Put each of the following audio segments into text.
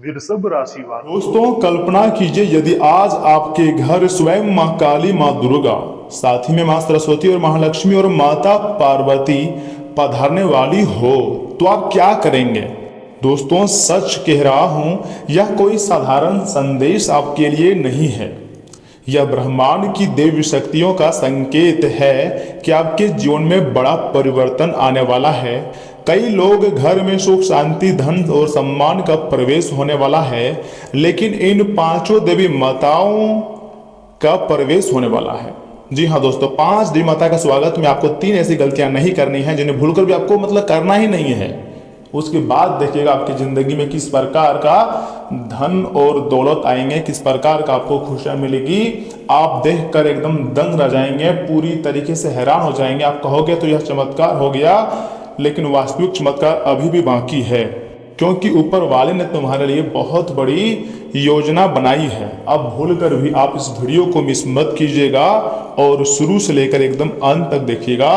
वृषभ राशि वाले दोस्तों, कल्पना कीजिए यदि आज आपके घर स्वयं माँ काली, माँ दुर्गा, साथ ही में माँ सरस्वती और महालक्ष्मी और माता पार्वती पधारने वाली हो तो आप क्या करेंगे। दोस्तों, सच कह रहा हूं, यह कोई साधारण संदेश आपके लिए नहीं है। यह ब्रह्मांड की देवी शक्तियों का संकेत है कि आपके जीवन में बड़ा परिवर्तन आने वाला है। कई लोग घर में सुख, शांति, धन और सम्मान का प्रवेश होने वाला है, लेकिन इन पांचों देवी माताओं का प्रवेश होने वाला है। जी हाँ दोस्तों, 5 देवी माता का स्वागत में आपको 3 ऐसी गलतियां नहीं करनी है जिन्हें भूलकर भी आपको करना ही नहीं है। उसके बाद देखिएगा आपकी जिंदगी में किस प्रकार का धन और दौलत आएंगे, किस प्रकार का आपको खुशियां मिलेगी। आप देखकर एकदम दंग रह जाएंगे, पूरी तरीके से हैरान हो जाएंगे। आप कहोगे तो यह चमत्कार हो गया, लेकिन वास्तविक चमत्कार अभी भी बाकी है, क्योंकि ऊपर वाले ने तुम्हारे लिए बहुत बड़ी योजना बनाई है। अब भूलकर भी आप इस वीडियो को मिस मत कीजिएगा और शुरू से लेकर एकदम अंत तक देखिएगा।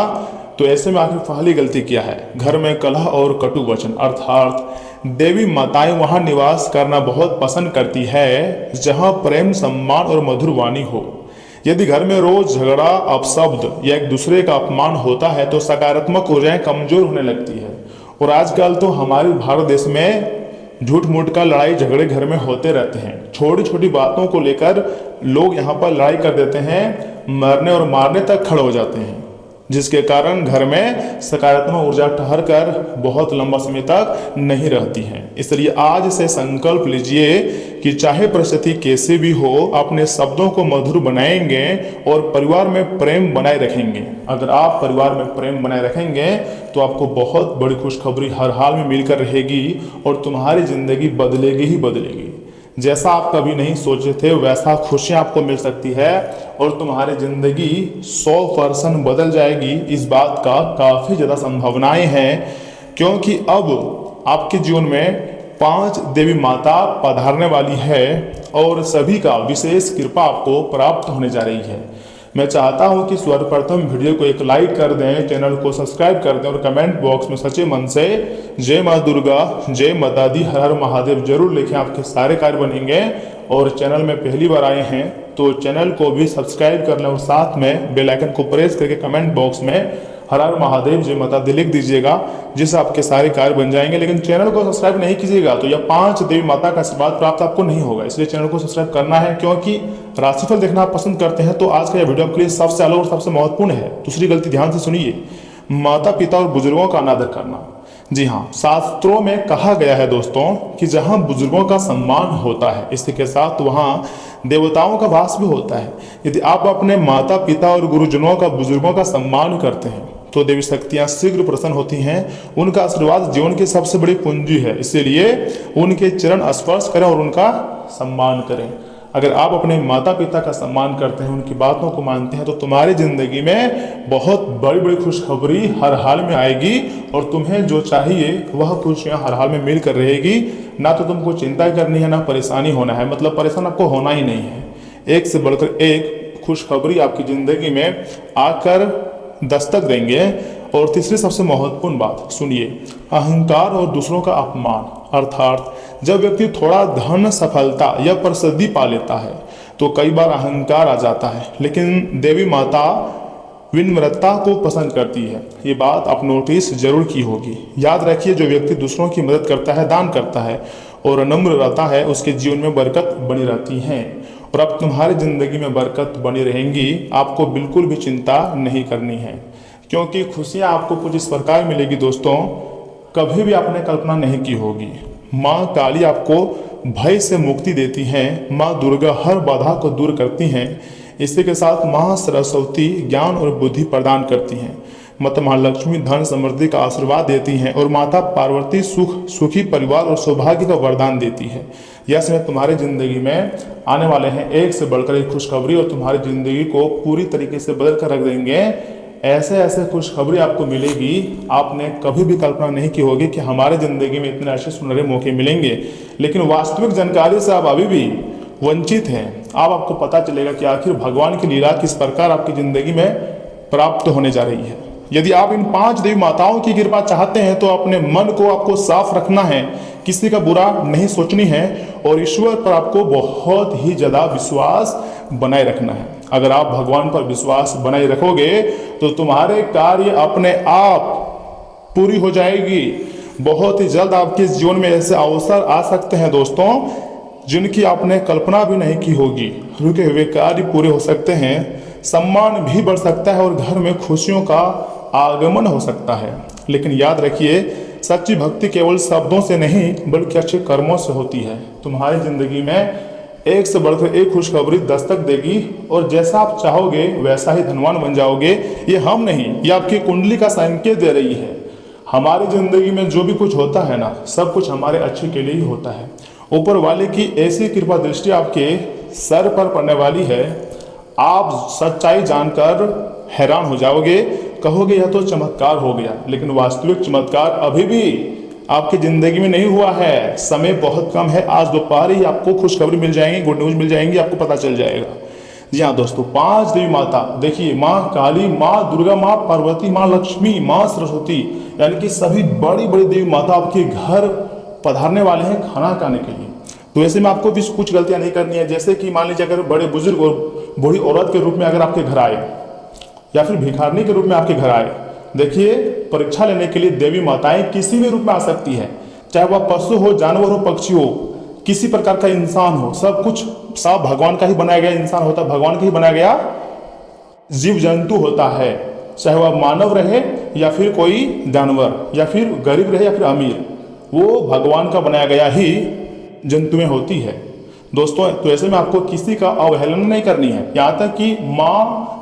तो ऐसे में आखिर पहली गलती क्या है? घर में कलह और कटु वचन, अर्थात देवी माताएं वहां निवास करना बहुत पसंद करती है जहां प्रेम, सम्मान और मधुर वाणी हो। यदि घर में रोज झगड़ा, अपशब्द या एक दूसरे का अपमान होता है तो सकारात्मक ऊर्जाएं कमजोर होने लगती है। और आजकल तो हमारे भारत देश में झूठ मूठ का लड़ाई झगड़े घर में होते रहते हैं। छोटी छोटी बातों को लेकर लोग यहाँ पर लड़ाई कर देते हैं, मरने और मारने तक खड़े हो जाते हैं, जिसके कारण घर में सकारात्मक ऊर्जा ठहर कर बहुत लंबा समय तक नहीं रहती है। इसलिए आज से संकल्प लीजिए कि चाहे परिस्थिति कैसे भी हो, अपने शब्दों को मधुर बनाएंगे और परिवार में प्रेम बनाए रखेंगे। अगर आप परिवार में प्रेम बनाए रखेंगे तो आपको बहुत बड़ी खुशखबरी हर हाल में मिलकर रहेगी और तुम्हारी जिंदगी बदलेगी ही बदलेगी। जैसा आप कभी नहीं सोचे थे वैसा खुशियां आपको मिल सकती है और तुम्हारी जिंदगी 100% बदल जाएगी। इस बात का काफी ज्यादा संभावनाएं हैं, क्योंकि अब आपके जीवन में 5 देवी माता पधारने वाली है और सभी का विशेष कृपा आपको प्राप्त होने जा रही है। मैं चाहता हूं कि सर्वप्रथम वीडियो को एक लाइक कर दें, चैनल को सब्सक्राइब कर दें और कमेंट बॉक्स में सच्चे मन से जय माँ दुर्गा, जय माता दी, हर हर महादेव जरूर लिखें। आपके सारे कार्य बनेंगे। और चैनल में पहली बार आए हैं तो चैनल को भी सब्सक्राइब कर लें और साथ में बेल आइकन को प्रेस करके कमेंट बॉक्स में हर हर महादेव, जय माता दी लिख दीजिएगा, जिससे आपके सारे कार्य बन जाएंगे। लेकिन चैनल को सब्सक्राइब नहीं कीजिएगा तो यह 5 देवी माता का आशीर्वाद प्राप्त आपको नहीं होगा। इसलिए चैनल को सब्सक्राइब करना है, क्योंकि राशिफल देखना आप पसंद करते हैं तो आज का यह वीडियो आपके लिए सबसे अलग और सबसे महत्वपूर्ण है। दूसरी गलती ध्यान से सुनिए, माता पिता और बुजुर्गों का अनादर करना। जी हाँ, शास्त्रों में कहा गया है दोस्तों कि जहां बुजुर्गों का सम्मान होता है, इसी के साथ वहां देवताओं का वास भी होता है। यदि आप अपने माता पिता और गुरुजनों का, बुजुर्गों का सम्मान करते हैं तो देवी शक्तियां शीघ्र प्रसन्न होती हैं। उनका आशीर्वाद जीवन की सबसे बड़ी पूंजी है, इसीलिए उनके चरण स्पर्श करें और उनका सम्मान करें। अगर आप अपने माता पिता का सम्मान करते हैं, उनकी बातों को मानते हैं, तो तुम्हारी जिंदगी में बहुत बड़ी बड़ी खुशखबरी हर हाल में आएगी और तुम्हें जो चाहिए वह खुशियां हर हाल में मिलकर रहेगी। ना तो तुमको चिंता करनी है, ना परेशानी होना है, मतलब परेशान आपको होना ही नहीं है। एक से बढ़कर एक खुशखबरी आपकी जिंदगी में आकर दस्तक देंगे। और तीसरी सबसे महत्वपूर्ण बात सुनिए, अहंकार और दूसरों का अपमान, अर्थात जब व्यक्ति थोड़ा धन, सफलता या प्रसिद्धि पा लेता है तो कई बार अहंकार आ जाता है, लेकिन देवी माता विनम्रता को पसंद करती है। ये बात आप नोटिस जरूर की होगी। याद रखिए, जो व्यक्ति दूसरों की मदद करता है, दान करता है और नम्र रहता है, उसके जीवन में बरकत बनी रहती है और अब तुम्हारी जिंदगी में बरकत बनी रहेंगी। आपको बिल्कुल भी चिंता नहीं करनी है, क्योंकि खुशियां आपको कुछ इस प्रकार मिलेगी दोस्तों, कभी भी आपने कल्पना नहीं की होगी। माँ काली आपको भय से मुक्ति देती हैं, माँ दुर्गा हर बाधा को दूर करती हैं, इसी के साथ माँ सरस्वती ज्ञान और बुद्धि प्रदान करती हैं, माता महालक्ष्मी धन समृद्धि का आशीर्वाद देती हैं और माता पार्वती सुखी परिवार और सौभाग्य का वरदान देती है। यह समय तुम्हारी जिंदगी में आने वाले हैं एक से बढ़कर एक खुशखबरी और तुम्हारी जिंदगी को पूरी तरीके से बदल कर रख देंगे। ऐसे ऐसे खुशखबरी आपको मिलेगी, आपने कभी भी कल्पना नहीं की होगी कि हमारे जिंदगी में इतने ऐसे सुनहरे मौके मिलेंगे। लेकिन वास्तविक जानकारी से आप अभी भी वंचित हैं। अब आपको पता चलेगा कि आखिर भगवान की लीला किस प्रकार आपकी जिंदगी में प्राप्त होने जा रही है। यदि आप इन 5 देवी माताओं की कृपा चाहते हैं तो अपने मन को आपको साफ रखना है किसी का बुरा नहीं सोचनी है और ईश्वर पर आपको बहुत ही ज़्यादा विश्वास बनाए रखना है। अगर आप भगवान पर विश्वास बनाए रखोगे तो तुम्हारे कार्य अपने आप पूरी हो जाएगी। बहुत ही जल्द आपके जीवन में ऐसे अवसर आ सकते हैं दोस्तों जिनकी आपने कल्पना भी नहीं की होगी। रुके हुए कार्य पूरे हो सकते हैं, सम्मान भी बढ़ सकता है और घर में खुशियों का आगमन हो सकता है। लेकिन याद रखिए, सच्ची भक्ति केवल शब्दों से नहीं बल्कि अच्छे कर्मों से होती है। तुम्हारी जिंदगी में एक से बढ़कर एक खुशखबरी दस्तक देगी और जैसा आप चाहोगे वैसा ही धनवान बन जाओगे। ये हम नहीं, ये आपकी कुंडली का संकेत दे रही है। हमारी जिंदगी में जो भी कुछ होता है ना, सब कुछ हमारे अच्छे के लिए ही होता है। ऊपर वाले की ऐसी कृपा दृष्टि आपके सर पर पड़ने वाली है, आप सच्चाई जानकर हैरान हो जाओगे, कहोगे यह तो चमत्कार हो गया। लेकिन वास्तविक चमत्कार अभी भी आपकी जिंदगी में नहीं हुआ है। समय बहुत कम है, आज दोपहर ही आपको खुशखबरी मिल जाएंगी, गुड न्यूज मिल जाएंगी, आपको पता चल जाएगा। जी हाँ दोस्तों, 5 देवी माता देखिए, माँ काली, माँ दुर्गा, माँ पार्वती, माँ लक्ष्मी, माँ सरस्वती, यानी कि सभी बड़ी बड़ी देवी माता आपके घर पधारने वाले हैं खाना खाने के लिए। तो ऐसे में आपको भी कुछ गलतियां नहीं करनी है। जैसे कि मान लीजिए अगर बड़े बुजुर्ग और बूढ़ी औरत के रूप में अगर आपके घर आए या फिर भिखारनी के रूप में आपके घर आए, देखिए परीक्षा लेने के लिए देवी माताएं किसी भी रूप में आ सकती है, चाहे वह पशु हो, जानवर हो, पक्षी हो, किसी प्रकार का इंसान हो, सब कुछ सब भगवान का ही बनाया गया इंसान होता है, भगवान का ही बनाया गया जीव जंतु होता है। चाहे वह मानव रहे या फिर कोई जानवर, या फिर गरीब रहे या फिर अमीर, वो भगवान का बनाया गया ही जंतुएं होती है दोस्तों। तो ऐसे में आपको किसी का अवहेलना नहीं करनी है। यहाँ तक कि माँ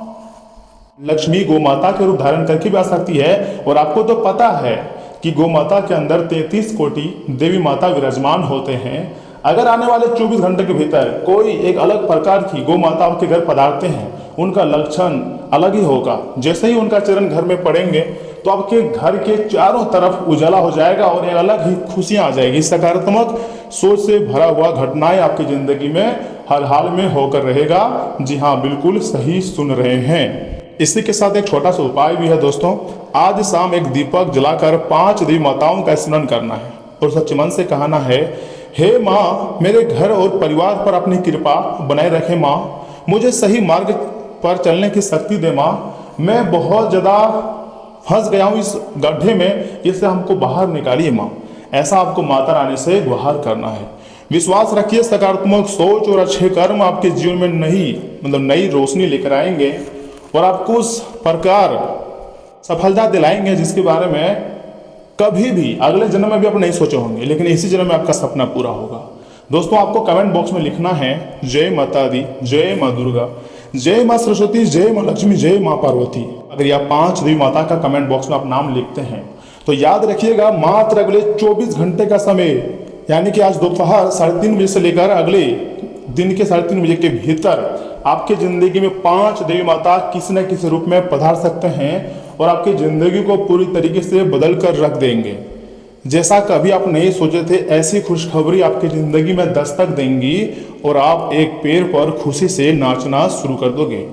लक्ष्मी गौ माता के रूप धारण करके भी आ सकती है। और आपको तो पता है कि गौ माता के अंदर 33 कोटि देवी माता विराजमान होते हैं। अगर आने वाले 24 घंटे के भीतर कोई एक अलग प्रकार की गौ माता आपके घर पधारते हैं, उनका लक्षण अलग ही होगा। जैसे ही उनका चरण घर में पड़ेंगे तो आपके घर के चारों तरफ उजाला हो जाएगा और एक अलग ही खुशियां आ जाएगी। सकारात्मक सोच से भरा हुआ घटनाएं आपकी जिंदगी में हर हाल में होकर रहेगा। जी हाँ, बिल्कुल सही सुन रहे हैं। इसी के साथ एक छोटा सा उपाय भी है दोस्तों। आज शाम एक दीपक जलाकर 5 देवी माताओं का स्मरण करना है और सच्चे मन से कहना है, हे माँ, मेरे घर और परिवार पर अपनी कृपा बनाए रखे माँ, मुझे सही मार्ग पर चलने की शक्ति दे माँ, मैं बहुत ज़्यादा फंस गया हूँ इस गड्ढे में, इससे हमको बाहर निकालिए माँ। ऐसा आपको माता रानी से गुहार करना है। विश्वास रखिए, सकारात्मक सोच और अच्छे कर्म आपके जीवन में नई रोशनी लेकर आएंगे और आपको उस प्रकार सफलता दिलाएंगे जिसके बारे में कभी भी अगले जन्म में भी आप नहीं सोचे होंगे, लेकिन इसी जन्म में आपका सपना पूरा होगा। दोस्तों, आपको कमेंट बॉक्स में लिखना है जय माता दी, जय माँ दुर्गा, जय माँ सरस्वती, जय माँ लक्ष्मी, जय माँ पार्वती। अगर यह 5 देवी माता का कमेंट बॉक्स में आप नाम लिखते हैं तो याद रखिएगा, मात्र अगले 24 घंटे का समय, यानी कि आज दोपहर 3:30 बजे से लेकर अगले दिन के 3:30 बजे के भीतर आपके जिंदगी में 5 देवी माता किसी न किसी रूप में पधार सकते हैं और आपकी जिंदगी को पूरी तरीके से बदल कर रख देंगे। जैसा कभी आप नहीं सोचे थे, ऐसी खुशखबरी आपकी जिंदगी में दस्तक देंगी और आप एक पैर पर खुशी से नाचना शुरू कर दोगे।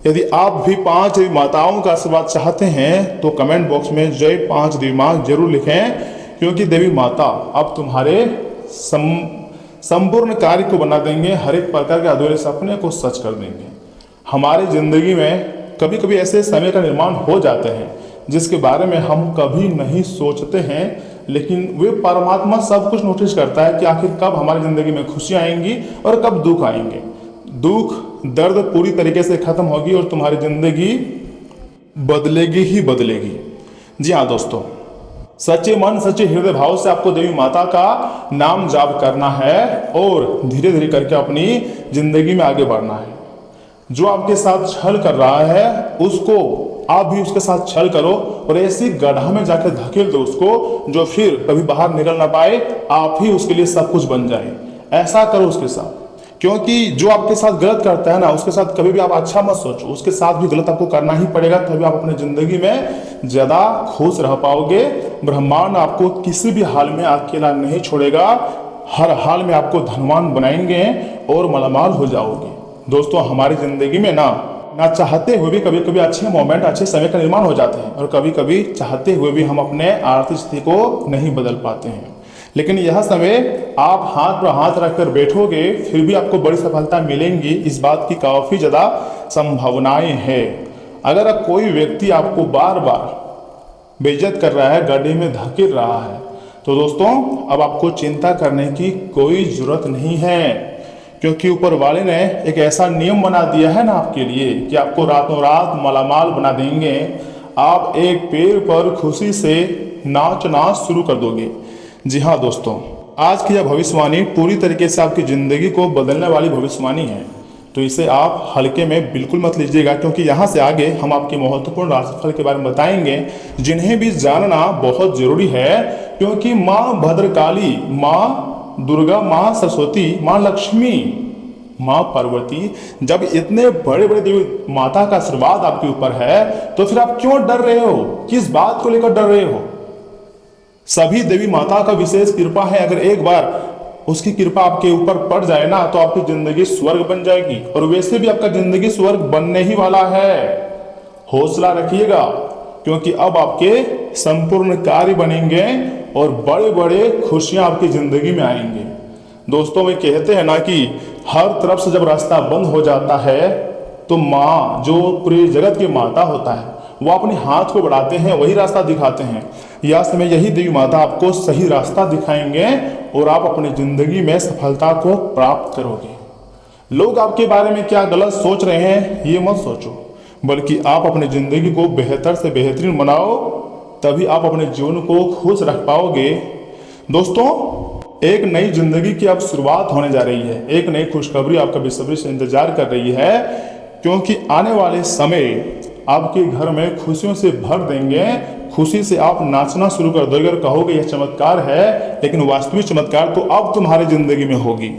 यदि आप भी 5 देवी माताओं का आशीर्वाद चाहते हैं तो कमेंट बॉक्स में जय 5 देवी माँ जरूर लिखें, क्योंकि देवी माता अब तुम्हारे संपूर्ण कार्य को बना देंगे, हर एक प्रकार के अधूरे सपने को सच कर देंगे। हमारी जिंदगी में कभी कभी ऐसे समय का निर्माण हो जाते हैं जिसके बारे में हम कभी नहीं सोचते हैं, लेकिन वे परमात्मा सब कुछ नोटिस करता है कि आखिर कब हमारी जिंदगी में खुशियां आएंगी और कब दुख आएंगे। दुख दर्द पूरी तरीके से खत्म होगी और तुम्हारी जिंदगी बदलेगी ही बदलेगी। जी हाँ दोस्तों, सच्चे मन सच्चे हृदय भाव से आपको देवी माता का नाम जाप करना है और धीरे धीरे करके अपनी जिंदगी में आगे बढ़ना है। जो आपके साथ छल कर रहा है उसको आप भी उसके साथ छल करो और ऐसी गड्ढा में जाकर धकेल दो उसको, जो फिर कभी बाहर निकल ना पाए, आप ही उसके लिए सब कुछ बन जाए। ऐसा करो उसके साथ, क्योंकि जो आपके साथ गलत करता है ना, उसके साथ कभी भी आप अच्छा मत सोचो, उसके साथ भी गलत आपको करना ही पड़ेगा, तभी आप अपनी जिंदगी में ज्यादा खुश रह पाओगे। ब्रह्मांड आपको किसी भी हाल में अकेला नहीं छोड़ेगा, हर हाल में आपको धनवान बनाएंगे और मालामाल हो जाओगे। दोस्तों, हमारी जिंदगी में ना चाहते हुए भी कभी कभी अच्छे मोमेंट, अच्छे समय का निर्माण हो जाते हैं और कभी कभी चाहते हुए भी हम अपने आर्थिक स्थिति को नहीं बदल पाते हैं। लेकिन यह समय आप हाथ पर हाथ रखकर बैठोगे फिर भी आपको बड़ी सफलता मिलेंगी, इस बात की काफ़ी ज़्यादा संभावनाएं हैं। अगर कोई व्यक्ति आपको बार बार बेइज्जत कर रहा है, गड्ढे में धकेल रहा है, तो दोस्तों अब आपको चिंता करने की कोई ज़रूरत नहीं है, क्योंकि ऊपर वाले ने एक ऐसा नियम बना दिया है ना आपके लिए कि आपको रातों रात मालामाल बना देंगे। आप एक पैर पर खुशी से नाचना शुरू कर दोगे। जी हाँ दोस्तों, आज की यह भविष्यवाणी पूरी तरीके से आपकी ज़िंदगी को बदलने वाली भविष्यवाणी है, तो इसे आप हल्के में बिल्कुल मत लीजिएगा, क्योंकि यहाँ से आगे हम आपके महत्वपूर्ण राशिफल के बारे में बताएंगे, जिन्हें भी जानना बहुत जरूरी है। क्योंकि माँ भद्रकाली, माँ दुर्गा, माँ सरस्वती, माँ लक्ष्मी, माँ पार्वती, जब इतने बड़े बड़े देवी माता का आशीर्वाद आपके ऊपर है, तो फिर आप क्यों डर रहे हो? किस बात को लेकर डर रहे हो? सभी देवी माता का विशेष कृपा है। अगर एक बार उसकी कृपा आपके ऊपर पड़ जाए ना, तो आपकी जिंदगी स्वर्ग बन जाएगी। और वैसे भी आपका जिंदगी स्वर्ग बनने ही वाला है। हौसला रखिएगा, क्योंकि अब आपके संपूर्ण कार्य बनेंगे और बड़े बड़े खुशियां आपकी जिंदगी में आएंगे। दोस्तों, वे कहते हैं ना कि हर तरफ से जब रास्ता बंद हो जाता है, तो माँ जो पूरे जगत की माता होता है, वो अपने हाथ को बढ़ाते हैं, वही रास्ता दिखाते हैं। या समय यही देवी माता आपको सही रास्ता दिखाएंगे और आप अपनी जिंदगी में सफलता को प्राप्त करोगे। लोग आपके बारे में क्या गलत सोच रहे हैं ये मत सोचो, बल्कि आप अपनी जिंदगी को बेहतर से बेहतरीन बनाओ, तभी आप अपने जीवन को खुश रख पाओगे। दोस्तों, एक नई जिंदगी की अब शुरुआत होने जा रही है। एक नई खुशखबरी आपका बेसब्री से इंतजार कर रही है, क्योंकि आने वाले समय आपके घर में खुशियों से भर देंगे। खुशी से आप नाचना शुरू कर दोगे और कहोगे यह चमत्कार है, लेकिन वास्तविक चमत्कार तो अब तुम्हारी जिंदगी में होगी।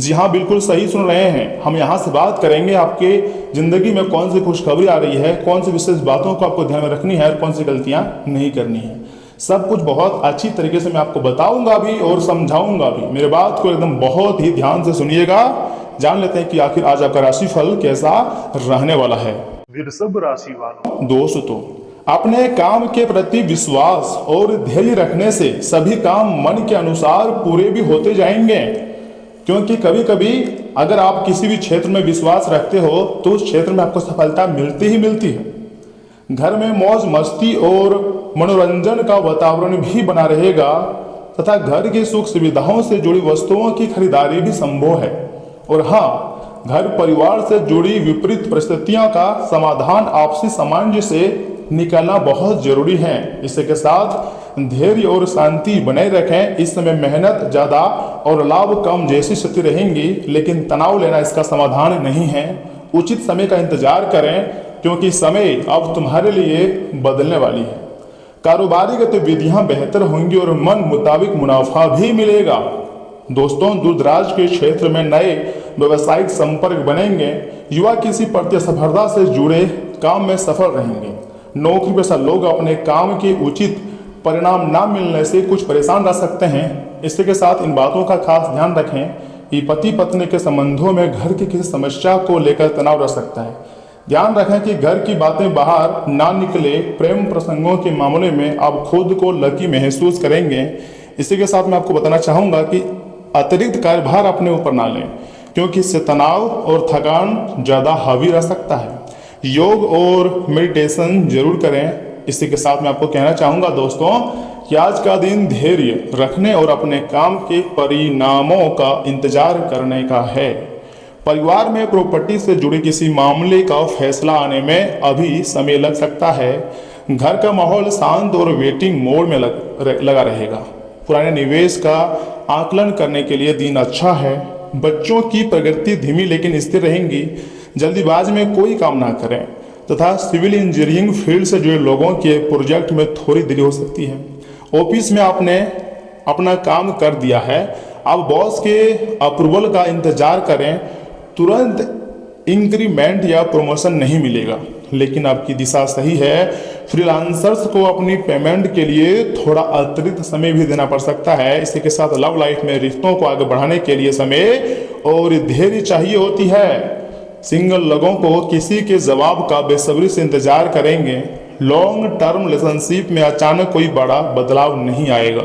जी हाँ, बिल्कुल सही सुन रहे हैं। हम यहाँ से बात करेंगे आपके जिंदगी में कौन सी खुशखबरी आ रही है, कौन सी विशेष बातों को आपको ध्यान में रखनी है और कौन सी गलतियां नहीं करनी है। सब कुछ बहुत अच्छी तरीके से मैं आपको बताऊंगा भी और समझाऊंगा भी। मेरे बात को एकदम बहुत ही ध्यान से सुनिएगा। जान लेते हैं कि आखिर आज आपका राशिफल कैसा रहने वाला है। वृषभ राशि वालों, दोस्तों, अपने काम के प्रति विश्वास और धैर्य रखने से सभी काम मन के अनुसार पूरे भी होते जाएंगे। क्योंकि कभी कभी अगर आप किसी भी क्षेत्र में विश्वास रखते हो, तो उस क्षेत्र में आपको सफलता मिलती ही मिलती है। घर में मौज मस्ती और मनोरंजन का वातावरण भी बना रहेगा तथा घर की सुख सुविधाओं से जुड़ी वस्तुओं की खरीदारी भी संभव है। और हाँ, घर परिवार से जुड़ी विपरीत परिस्थितियों का समाधान आपसी सामंजस्य से निकालना बहुत जरूरी है। इसी के साथ धैर्य और शांति बनाए रखें। इस समय मेहनत ज़्यादा और लाभ कम जैसी स्थिति रहेंगी, लेकिन तनाव लेना इसका समाधान नहीं है। उचित समय का इंतजार करें, क्योंकि समय अब तुम्हारे लिए बदलने वाली है। कारोबारी गतिविधियां बेहतर होंगी और मन मुताबिक मुनाफा भी मिलेगा। दोस्तों, दूरदराज के क्षेत्र में नए व्यवसायिक संपर्क बनेंगे। युवा किसी प्रतिस्पर्धा से जुड़े काम में सफल रहेंगे। नौकरी पेशा लोग अपने काम के उचित परिणाम न मिलने से कुछ परेशान रह सकते हैं। इसी के साथ इन बातों का खास ध्यान रखें कि पति पत्नी के संबंधों में घर की किसी समस्या को लेकर तनाव रह सकता है। ध्यान रखें कि घर की बातें बाहर ना निकले। प्रेम प्रसंगों के मामले में आप खुद को लकी महसूस करेंगे। इसी के साथ मैं आपको बताना चाहूँगा कि अतिरिक्त कार्यभार अपने ऊपर ना लें, क्योंकि इससे तनाव और थकान ज़्यादा हावी रह सकता है। योग और मेडिटेशन जरूर करें। इसी के साथ मैं आपको कहना चाहूँगा दोस्तों कि आज का दिन धैर्य रखने और अपने काम के परिणामों का इंतजार करने का है। परिवार में प्रॉपर्टी से जुड़े किसी मामले का फैसला आने में अभी समय लग सकता है। घर का माहौल शांत और वेटिंग मोड में लगा रहेगा। पुराने निवेश का आकलन करने के लिए दिन अच्छा है। बच्चों की प्रगति धीमी लेकिन स्थिर रहेंगी। जल्दीबाजी में कोई काम ना करें तथा सिविल इंजीनियरिंग फील्ड से जुड़े लोगों के प्रोजेक्ट में थोड़ी देरी हो सकती है। ऑफिस में आपने अपना काम कर दिया है, अब बॉस के अप्रूवल का इंतजार करें। तुरंत इंक्रीमेंट या प्रमोशन नहीं मिलेगा, लेकिन आपकी दिशा सही है। फ्रीलांसर्स को अपनी पेमेंट के लिए थोड़ा अतिरिक्त समय भी देना पड़ सकता है। इसी के साथ लव लाइफ में रिश्तों को आगे बढ़ाने के लिए समय और धैर्य चाहिए होती है। सिंगल लोगों को किसी के जवाब का बेसब्री से इंतजार करेंगे। लॉन्ग टर्म रिलेशनशिप में अचानक कोई बड़ा बदलाव नहीं आएगा।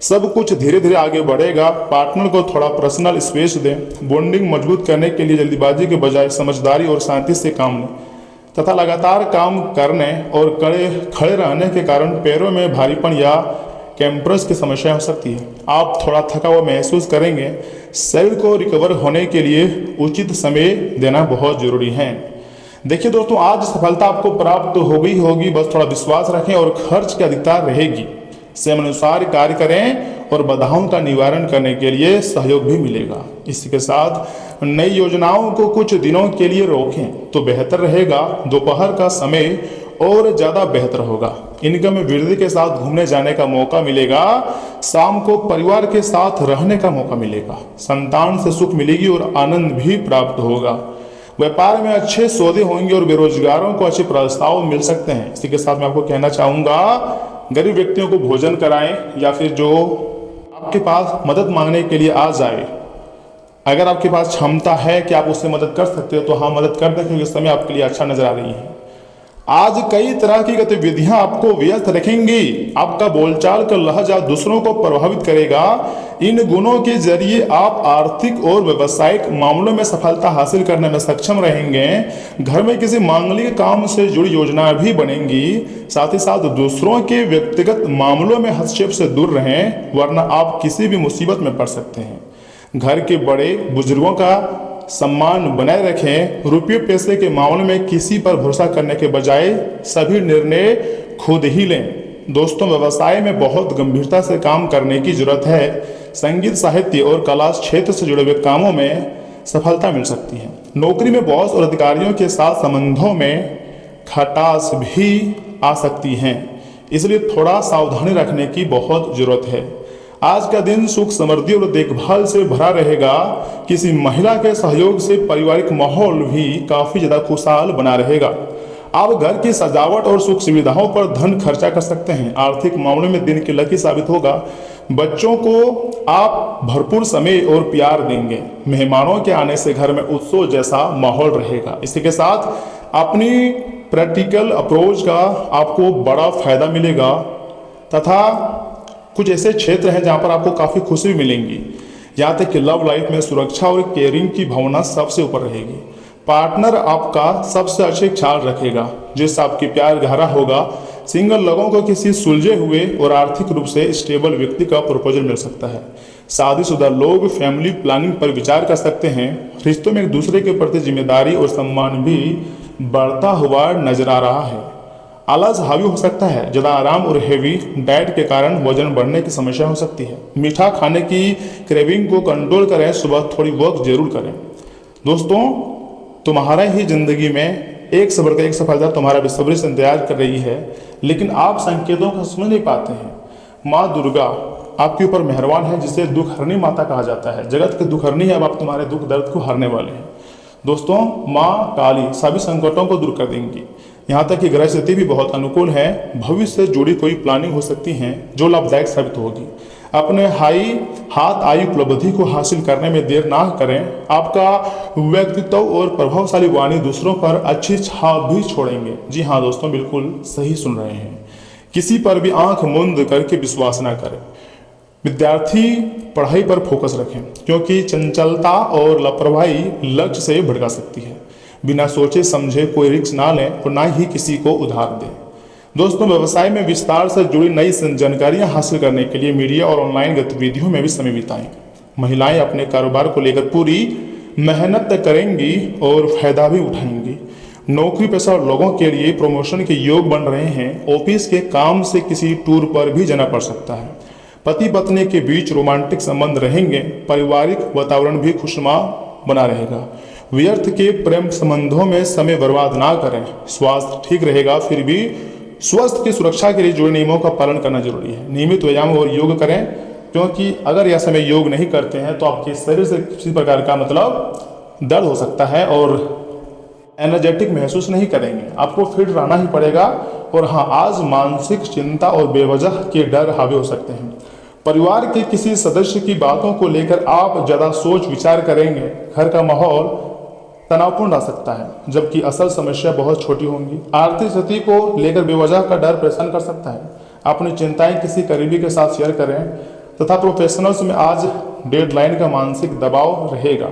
सब कुछ धीरे धीरे आगे बढ़ेगा। पार्टनर को थोड़ा पर्सनल स्पेस दें। बॉन्डिंग मजबूत करने के लिए जल्दीबाजी के बजाय समझदारी और शांति से काम लें तथा लगातार काम करने और खड़े रहने के कारण पैरों में भारीपन या कैम्प्रस की समस्या हो सकती है। आप थोड़ा थका हुआ महसूस करेंगे। शरीर को रिकवर होने के लिए उचित समय देना बहुत जरूरी है। देखिए दोस्तों, आज सफलता आपको प्राप्त हो गई होगी, बस थोड़ा विश्वास रखें और खर्च की अधिकता रहेगी। समय अनुसार कार्य करें और बाधाओं का निवारण करने के लिए सहयोग भी मिलेगा। इसी के साथ नई योजनाओं को कुछ दिनों के लिए रोकें तो बेहतर रहेगा। दोपहर का समय और ज़्यादा बेहतर होगा। इनकम में वृद्धि के साथ घूमने जाने का मौका मिलेगा। शाम को परिवार के साथ रहने का मौका मिलेगा। संतान से सुख मिलेगी और आनंद भी प्राप्त होगा। व्यापार में अच्छे सौदे होंगे और बेरोजगारों को अच्छे प्रस्ताव मिल सकते हैं। इसी के साथ मैं आपको कहना चाहूँगा, गरीब व्यक्तियों को भोजन कराएं या फिर जो आपके पास मदद मांगने के लिए आ जाए, अगर आपके पास क्षमता है कि आप उससे मदद कर सकते हो तो हाँ, मदद कर दें, क्योंकि इस समय आपके लिए अच्छा नजर आ रही है। आज कई तरह की गतिविधियां आपको व्यस्त रखेंगी। आपका बोलचाल का लहजा दूसरों को प्रभावित करेगा। इन गुणों के जरिए आप आर्थिक और व्यावसायिक मामलों में सफलता हासिल करने में सक्षम रहेंगे। घर में किसी मांगलिक काम से जुड़ी योजना भी बनेंगी। साथ ही साथ दूसरों के व्यक्तिगत मामलों में हस्तक्षेप से दूर रहें, वरना आप किसी भी मुसीबत में पड़ सकते हैं। घर के बड़े बुजुर्गों का सम्मान बनाए रखें। रुपये पैसे के मामले में किसी पर भरोसा करने के बजाय सभी निर्णय खुद ही लें। दोस्तों, व्यवसाय में बहुत गंभीरता से काम करने की जरूरत है। संगीत, साहित्य और कला क्षेत्र से जुड़े हुए कामों में सफलता मिल सकती है। नौकरी में बॉस और अधिकारियों के साथ संबंधों में खटास भी आ सकती है, इसलिए थोड़ा सावधानी रखने की बहुत जरूरत है। आज का दिन सुख, समृद्धि और देखभाल से भरा रहेगा। किसी महिला के सहयोग से पारिवारिक माहौल भी काफी ज्यादा खुशहाल बना रहेगा। आप घर की सजावट और सुख सुविधाओं पर धन खर्चा कर सकते हैं। आर्थिक मामलों में दिन की लकी साबित होगा। बच्चों को आप भरपूर समय और प्यार देंगे। मेहमानों के आने से घर में उत्सव जैसा माहौल रहेगा। इसी के साथ अपनी प्रैक्टिकल अप्रोच का आपको बड़ा फायदा मिलेगा तथा कुछ ऐसे क्षेत्र हैं जहां पर आपको काफ़ी खुशी भी मिलेंगी। यहाँ तक कि लव लाइफ में सुरक्षा और केयरिंग की भावना सबसे ऊपर रहेगी। पार्टनर आपका सबसे अच्छे ख्याल रखेगा, जिससे आपकी प्यार गहरा होगा। सिंगल लोगों को किसी सुलझे हुए और आर्थिक रूप से स्टेबल व्यक्ति का प्रपोजल मिल सकता है। शादीशुदा लोग फैमिली प्लानिंग पर विचार कर सकते हैं। रिश्तों में एक दूसरे के प्रति जिम्मेदारी और सम्मान भी बढ़ता हुआ नजर आ रहा है। आलस हावी हो सकता है। ज़्यादा आराम और हेवी डाइट के कारण वजन बढ़ने की समस्या हो सकती है। मीठा खाने की क्रेविंग को कंट्रोल करें। सुबह थोड़ी वॉक जरूर करें। दोस्तों, तुम्हारा ही जिंदगी में एक से बढ़कर एक सफलता तुम्हारा बेसब्री से इंतजार कर रही है, लेकिन आप संकेतों को समझ नहीं पाते हैं। माँ दुर्गा आपके ऊपर मेहरबान है, जिसे दुख हरनी माता कहा जाता है। जगत के दुख हरनी है, अब आप तुम्हारे दुख दर्द को हरने वाले हैं। दोस्तों, माँ काली सभी संकटों को दूर कर देंगी। यहाँ तक कि ग्रह स्थिति भी बहुत अनुकूल है। भविष्य से जुड़ी कोई प्लानिंग हो सकती है जो लाभदायक साबित होगी। अपने हाथ आई उपलब्धि को हासिल करने में देर ना करें। आपका व्यक्तित्व और प्रभावशाली वाणी दूसरों पर अच्छी छाप भी छोड़ेंगे। जी हाँ दोस्तों, बिल्कुल सही सुन रहे हैं। किसी पर भी आंख मूंद करके विश्वास ना करें। विद्यार्थी पढ़ाई पर फोकस रखें, क्योंकि चंचलता और लापरवाही लक्ष्य से भटका सकती है। बिना सोचे समझे कोई रिस्क ना लें और ना ही किसी को उधार दें। दोस्तों, व्यवसाय में विस्तार से जुड़ी नई जानकारियां हासिल करने के लिए मीडिया और ऑनलाइन गतिविधियों में भी समय बिताएं। महिलाएं अपने कारोबार को लेकर पूरी मेहनत करेंगी और फायदा भी उठाएंगी। नौकरी पेशा लोगों के लिए प्रमोशन के योग बन रहे हैं। ऑफिस के काम से किसी टूर पर भी जाना पड़ सकता है। पति पत्नी के बीच रोमांटिक संबंध रहेंगे। पारिवारिक वातावरण भी खुशनुमा बना रहेगा। व्यर्थ के प्रेम संबंधों में समय बर्बाद ना करें। स्वास्थ्य ठीक रहेगा, फिर भी स्वास्थ्य की सुरक्षा के लिए जुड़े नियमों का पालन करना जरूरी है। नियमित व्यायाम और योग करें, क्योंकि अगर यह समय योग नहीं करते हैं तो आपके शरीर से किसी प्रकार का दर्द हो सकता है और एनर्जेटिक महसूस नहीं करेंगे। आपको फिट रहना ही पड़ेगा। और हाँ, आज मानसिक चिंता और बेवजह के डर हावी हो सकते हैं। परिवार के किसी सदस्य की बातों को लेकर आप ज़्यादा सोच विचार करेंगे। घर का माहौल तनावपूर्ण रह सकता है, जबकि असल समस्या बहुत छोटी होंगी। आर्थिक स्थिति को लेकर बेवजह का डर परेशान कर सकता है। अपनी चिंताएं किसी करीबी के साथ शेयर करें। तथा प्रोफेशनल्स में आज डेडलाइन का मानसिक दबाव रहेगा।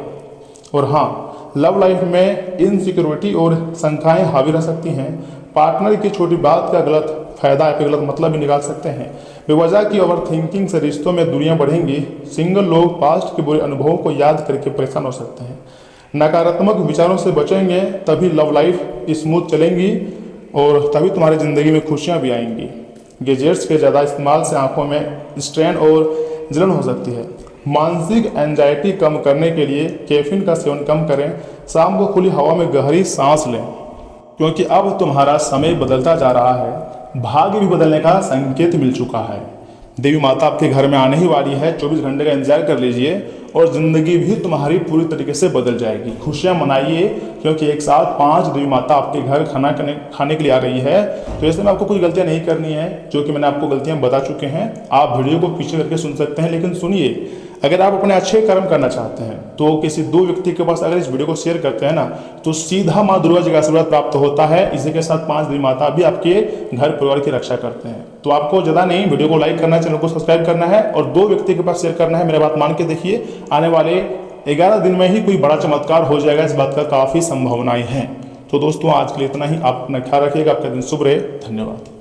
और हाँ, लव लाइफ में इनसिक्योरिटी और शंकाएं हावी रह सकती हैं। पार्टनर की छोटी बात का गलत फायदा या फिर गलत मतलब भी निकाल सकते हैं। बेवजह की ओवर थिंकिंग से रिश्तों में दूरियां बढ़ेंगी। सिंगल लोग पास्ट के बुरे अनुभवों को याद करके परेशान हो सकते हैं। नकारात्मक विचारों से बचेंगे तभी लव लाइफ स्मूथ चलेंगी और तभी तुम्हारी ज़िंदगी में खुशियाँ भी आएंगी। गैजेट्स के ज़्यादा इस्तेमाल से आंखों में स्ट्रेन और जलन हो सकती है। मानसिक एंजाइटी कम करने के लिए कैफीन का सेवन कम करें। शाम को खुली हवा में गहरी सांस लें, क्योंकि अब तुम्हारा समय बदलता जा रहा है। भाग्य भी बदलने का संकेत मिल चुका है। देवी माता आपके घर में आने ही वाली है। 24 घंटे का इंतजार कर लीजिए और ज़िंदगी भी तुम्हारी पूरी तरीके से बदल जाएगी। खुशियाँ मनाइए, क्योंकि एक साथ 5 देवी माता आपके घर खाने के लिए आ रही है। तो ऐसे में आपको कुछ गलतियाँ नहीं करनी है, जो कि मैंने आपको गलतियाँ बता चुके हैं। आप वीडियो को पीछे करके सुन सकते हैं, लेकिन सुनिए, अगर आप अपने अच्छे कर्म करना चाहते हैं तो किसी 2 व्यक्ति के पास अगर इस वीडियो को शेयर करते हैं ना, तो सीधा माँ दुर्गा जी का आशीर्वाद प्राप्त होता है। इसी के साथ 5 देवी माता भी आपके घर परिवार की रक्षा करते हैं। तो आपको ज़्यादा नहीं, वीडियो को लाइक करना है, चैनल को सब्सक्राइब करना है और 2 व्यक्ति के पास शेयर करना है। मेरा बात मान के देखिए, आने वाले 11 दिन में ही कोई बड़ा चमत्कार हो जाएगा। इस बात का काफ़ी संभावनाएं हैं। तो दोस्तों, आज के लिए इतना ही। आप अपना ख्याल रखिएगा। आपका दिन शुभ रहे। धन्यवाद।